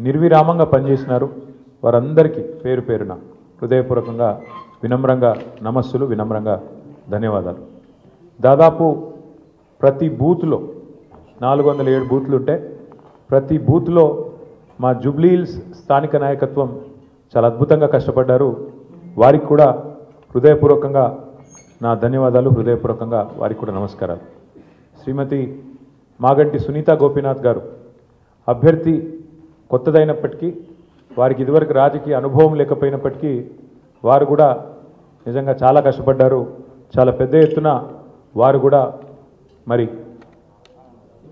నిర్విరామంగా పనిచేసినారు. వారందరికీ పేరు పేరున హృదయపూర్వకంగా వినమ్రంగా నమస్సులు, వినమ్రంగా ధన్యవాదాలు. దాదాపు ప్రతి బూత్లో 407 బూత్లు ఉంటే ప్రతి బూత్లో మా జూబ్లీహిల్స్ స్థానిక నాయకత్వం చాలా అద్భుతంగా కష్టపడ్డారు. వారికి కూడా హృదయపూర్వకంగా నా ధన్యవాదాలు, హృదయపూర్వకంగా వారికి కూడా నమస్కారాలు. శ్రీమతి మాగంటి సునీత గోపీనాథ్ గారు అభ్యర్థి కొత్తదైనప్పటికీ, వారికి ఇదివరకు రాజకీయ అనుభవం లేకపోయినప్పటికీ వారు కూడా నిజంగా చాలా కష్టపడ్డారు. చాలా పెద్ద ఎత్తున వారు కూడా మరి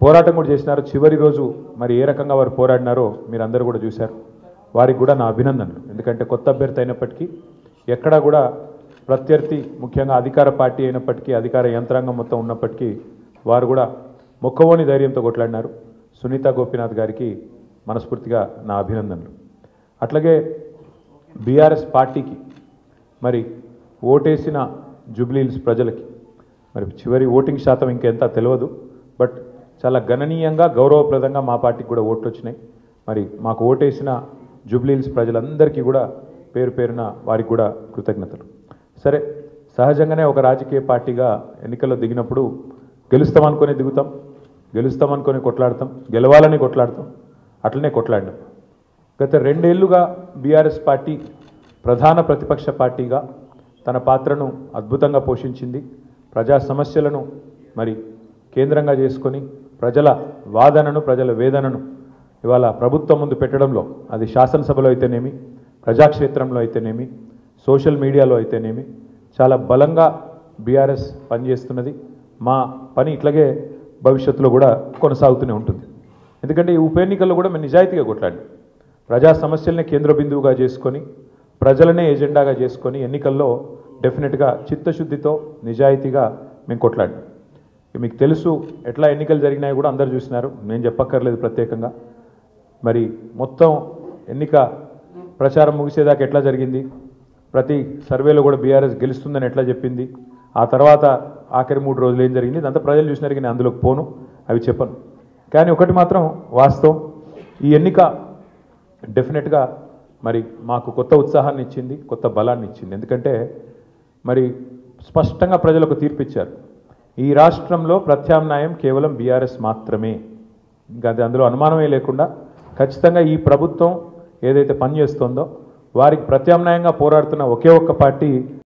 పోరాటం కూడా చేసినారు. చివరి రోజు మరి ఏ రకంగా వారు పోరాడినారో మీరు అందరూ కూడా చూశారు. వారికి కూడా నా అభినందనలు. ఎందుకంటే కొత్త అభ్యర్థి అయినప్పటికీ ఎక్కడా కూడా ప్రత్యర్థి, ముఖ్యంగా అధికార పార్టీ అయినప్పటికీ, అధికార యంత్రాంగం మొత్తం ఉన్నప్పటికీ వారు కూడా మొక్కవోని ధైర్యంతో కొట్లాడినారు. సునీత గోపీనాథ్ గారికి మనస్ఫూర్తిగా నా అభినందనలు. అట్లాగే బీఆర్ఎస్ పార్టీకి మరి ఓటేసిన జూబ్లీహిల్స్ ప్రజలకి మరి చివరి ఓటింగ్ శాతం ఇంకెంత తెలియదు, బట్ చాలా గణనీయంగా గౌరవప్రదంగా మా పార్టీకి కూడా ఓట్లు వచ్చినాయి. మరి మాకు ఓటేసిన జూబ్లీహిల్స్ ప్రజలందరికీ కూడా పేరు పేరున వారికి కూడా కృతజ్ఞతలు. సరే, సహజంగానే ఒక రాజకీయ పార్టీగా ఎన్నికల్లో దిగినప్పుడు గెలుస్తామనుకొని దిగుతాం, గెలుస్తామనుకొని కొట్లాడతాం, గెలవాలని కొట్లాడతాం, అట్లనే కొట్లాడినాం. గత 2 ఏళ్లుగా బీఆర్ఎస్ పార్టీ ప్రధాన ప్రతిపక్ష పార్టీగా తన పాత్రను అద్భుతంగా పోషించింది. ప్రజా సమస్యలను మరి కేంద్రంగా చేసుకొని ప్రజల వాదనను, ప్రజల వేదనను ఇవాళ ప్రభుత్వం ముందు పెట్టడంలో, అది శాసనసభలో అయితేనేమి, ప్రజాక్షేత్రంలో అయితేనేమి, సోషల్ మీడియాలో అయితేనేమి చాలా బలంగా బీఆర్ఎస్ పనిచేస్తున్నది. మా పని ఇట్లాగే భవిష్యత్తులో కూడా కొనసాగుతూనే ఉంటుంది. ఎందుకంటే ఈ ఉప ఎన్నికల్లో కూడా మేము నిజాయితీగా కొట్లాడి ప్రజా సమస్యలనే కేంద్ర బిందువుగా చేసుకొని, ప్రజలనే ఎజెండాగా చేసుకొని ఎన్నికల్లో డెఫినెట్గా చిత్తశుద్ధితో నిజాయితీగా మేము కొట్లాడి. మీకు తెలుసు ఎట్లా ఎన్నికలు జరిగినాయి కూడా అందరు చూసినారు, నేను చెప్పక్కర్లేదు ప్రత్యేకంగా. మరి మొత్తం ఎన్నిక ప్రచారం ముగిసేదాకా ఎట్లా జరిగింది, ప్రతి సర్వేలో కూడా బీఆర్ఎస్ గెలుస్తుందని ఎట్లా చెప్పింది, ఆ తర్వాత ఆఖరి 3 రోజులు ఏం జరిగింది ఇదంతా ప్రజలు చూసినారు. నేను అందులోకి పోను, అవి చెప్పను. కానీ ఒకటి మాత్రం వాస్తవం, ఈ ఎన్నిక డెఫినెట్గా మరి మాకు కొత్త ఉత్సాహాన్ని ఇచ్చింది, కొత్త బలాన్ని ఇచ్చింది. ఎందుకంటే మరి స్పష్టంగా ప్రజలకు తీర్పిచ్చారు, ఈ రాష్ట్రంలో ప్రత్యామ్నాయం కేవలం బీఆర్ఎస్ మాత్రమే. ఇంకా అది అందులో అనుమానమే లేకుండా ఖచ్చితంగా ఈ ప్రభుత్వం ఏదైతే పనిచేస్తుందో వారికి ప్రత్యామ్నాయంగా పోరాడుతున్న ఒకే ఒక్క పార్టీ